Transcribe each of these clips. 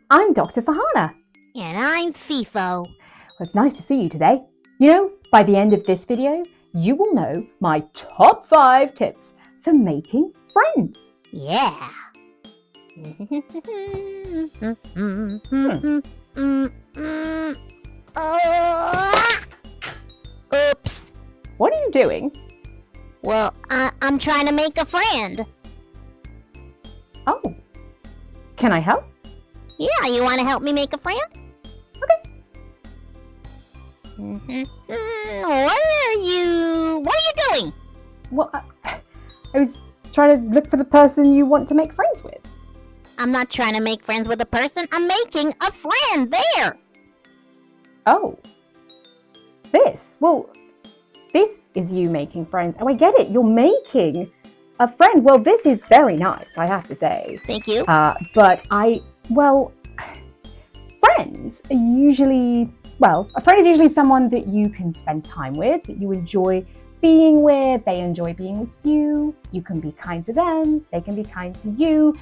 I'm Dr. Fahana. And I'm FIFO. Well, it's nice to see you today. You know, by the end of this video, you will know my top 5 tips for making friends. Yeah. Oops. What are you doing? Well, I'm trying to make a friend. Oh, can I help? Yeah, you want to help me make a friend? Okay. What are you doing? Well, I was trying to look for the person you want to make friends with. I'm not trying to make friends with a person. I'm making a friend there. Oh, this? Well, this is you making friends. Oh, I get it. You're making a friend. Well, this is very nice, I have to say. Thank you. But friends are usually, a friend is usually someone that you can spend time with, that you enjoy being with, they enjoy being with you, you can be kind to them, they can be kind to you,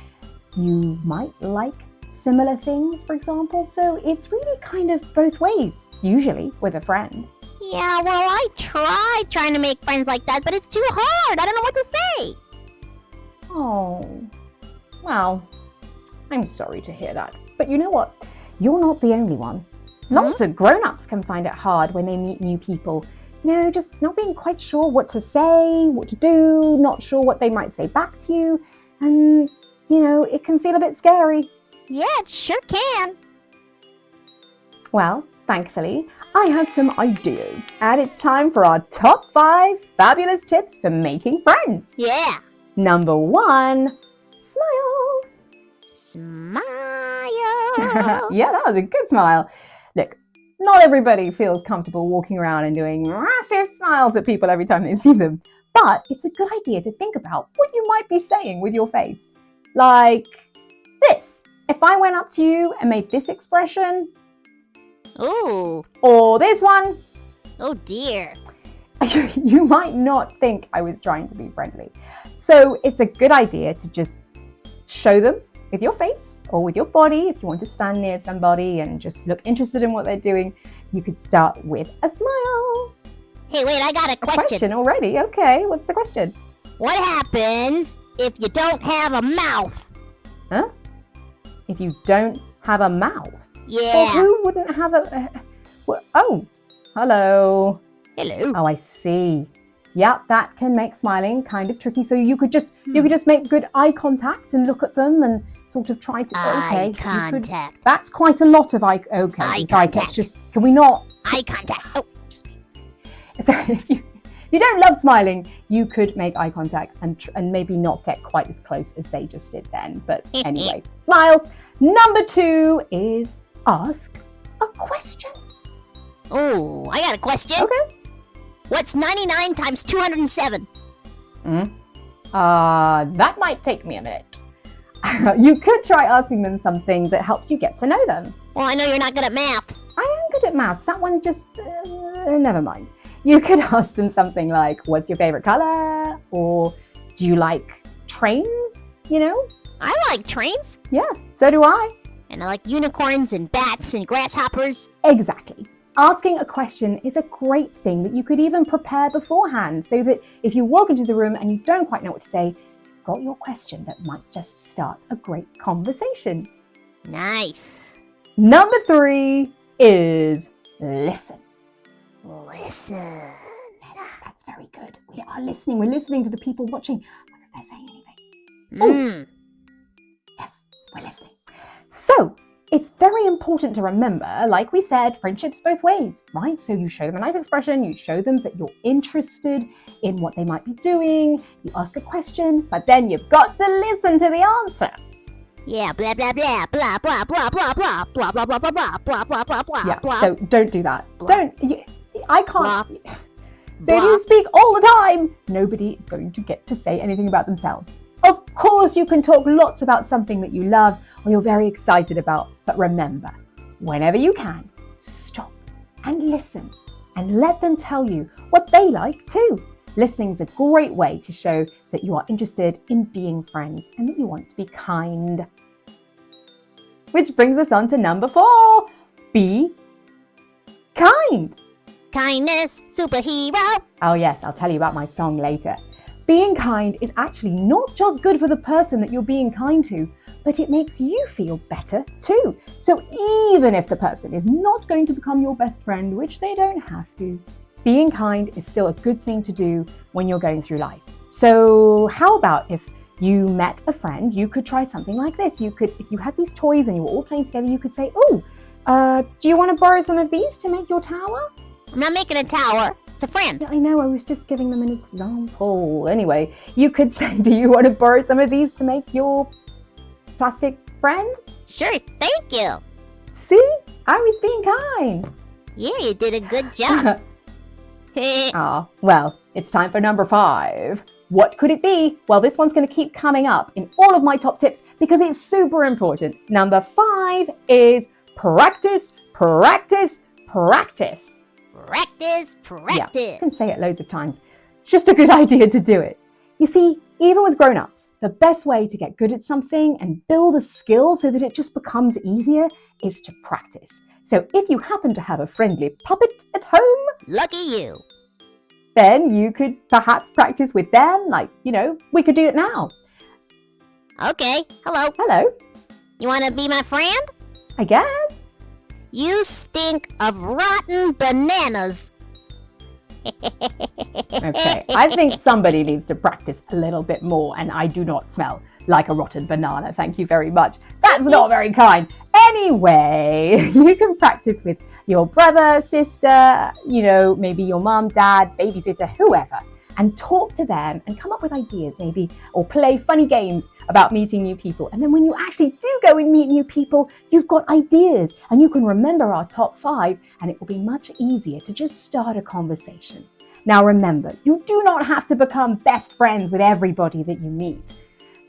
you might like similar things, for example, so it's really kind of both ways, usually, with a friend. Yeah, well, I tried trying to make friends like that, but it's too hard. I don't know what to say. Oh, well, I'm sorry to hear that. But you know what? You're not the only one. Lots of grown-ups can find it hard when they meet new people. You know, just not being quite sure what to say, what to do, not sure what they might say back to you. And, you know, it can feel a bit scary. Yeah, it sure can. Well, thankfully, I have some ideas. And it's time for our top 5 fabulous tips for making friends. Yeah. Number 1, smile. Smile. Yeah, that was a good smile. Look, not everybody feels comfortable walking around and doing massive smiles at people every time they see them, but it's a good idea to think about what you might be saying with your face. Like this. If I went up to you and made this expression. Ooh. Or this one. Oh dear. You might not think I was trying to be friendly. So it's a good idea to just show them with your face or with your body. If you want to stand near somebody and just look interested in what they're doing, you could start with a smile. Hey, wait, I got a question. A question already? Okay, what's the question? What happens if you don't have a mouth? Huh? If you don't have a mouth? Yeah. Well, who wouldn't have oh, hello. Hello. Oh, I see. Yeah, that can make smiling kind of tricky. So you could just make good eye contact and look at them and sort of try to. Eye contact. That's quite a lot of eye. Okay, eye guys, contact. let's just. Can we not? Eye contact. Oh. So if you don't love smiling, you could make eye contact and maybe not get quite as close as they just did then. But anyway, smile. Number 2 is ask a question. Oh, I got a question. Okay. What's 99 times 207? That might take me a minute. You could try asking them something that helps you get to know them. Well, I know you're not good at maths. I am good at maths. That one just, never mind. You could ask them something like, what's your favorite color? Or do you like trains? You know? I like trains. Yeah, so do I. And I like unicorns and bats and grasshoppers. Exactly. Asking a question is a great thing that you could even prepare beforehand so that if you walk into the room and you don't quite know what to say, you've got your question that might just start a great conversation. Nice. Number 3 is listen. Listen. Yes, that's very good. We are listening. We're listening to the people watching. I wonder if they're saying anything. Yes, we're listening. So, it's very important to remember, like we said, friendships both ways, right? So you show them a nice expression, you show them that you're interested in what they might be doing, you ask a question, but then you've got to listen to the answer. Yeah, blah, blah, blah, blah, blah, blah, blah, blah, blah, blah, blah, blah, blah, blah, blah, blah, blah, yeah, blah. So don't do that. I can't. Blah. So if you speak all the time, nobody is going to get to say anything about themselves. Of course, you can talk lots about something that you love or you're very excited about, but remember, whenever you can, stop and listen and let them tell you what they like too. Listening is a great way to show that you are interested in being friends and that you want to be kind. which brings us on to number 4. Be kind. Kindness, superhero. Oh yes, I'll tell you about my song later. Being kind is actually not just good for the person that you're being kind to, but it makes you feel better too. So even if the person is not going to become your best friend, which they don't have to, being kind is still a good thing to do when you're going through life. So how about if you met a friend, you could try something like this. You could, if you had these toys and you were all playing together, you could say, do you want to borrow some of these to make your tower? I'm not making a tower. It's a friend. Yeah, I know, I was just giving them an example. Anyway, you could say, do you want to borrow some of these to make your plastic friend? Sure, thank you. See? I was being kind. Yeah, you did a good job. Well, it's time for number 5. What could it be? Well, this one's going to keep coming up in all of my top tips because it's super important. Number 5 is practice, practice, practice. Practice, practice. Yeah, you can say it loads of times. It's just a good idea to do it. You see, even with grown-ups, the best way to get good at something and build a skill so that it just becomes easier is to practice. So if you happen to have a friendly puppet at home, lucky you. Then you could perhaps practice with them, like, we could do it now. Okay, hello. Hello. You want to be my friend? I guess. You stink of rotten bananas. Okay, I think somebody needs to practice a little bit more, and I do not smell like a rotten banana. Thank you very much. That's not very kind. Anyway, you can practice with your brother, sister, maybe your mom, dad, babysitter, whoever, and talk to them and come up with ideas maybe, or play funny games about meeting new people. And then when you actually do go and meet new people, you've got ideas and you can remember our top 5, and it will be much easier to just start a conversation. Now remember, you do not have to become best friends with everybody that you meet.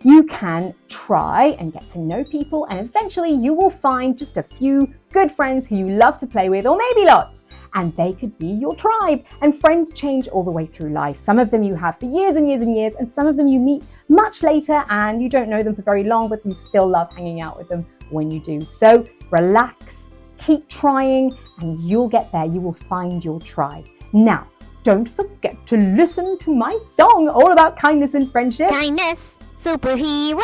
You can try and get to know people, and eventually you will find just a few good friends who you love to play with, or maybe lots, and they could be your tribe. And friends change all the way through life. Some of them you have for years and years and years, and some of them you meet much later and you don't know them for very long, but you still love hanging out with them when you do. So relax, keep trying, and you'll get there. You will find your tribe. Now, don't forget to listen to my song all about kindness and friendship. Kindness, superhero.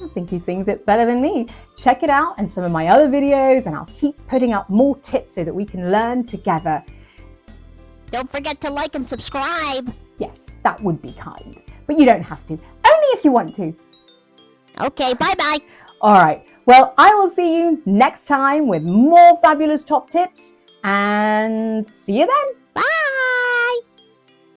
I think he sings it better than me. Check it out and some of my other videos, and I'll keep putting up more tips so that we can learn together. Don't forget to like and subscribe. Yes, that would be kind, but you don't have to. Only if you want to. Okay, bye-bye. All right, well, I will see you next time with more fabulous top tips, and see you then.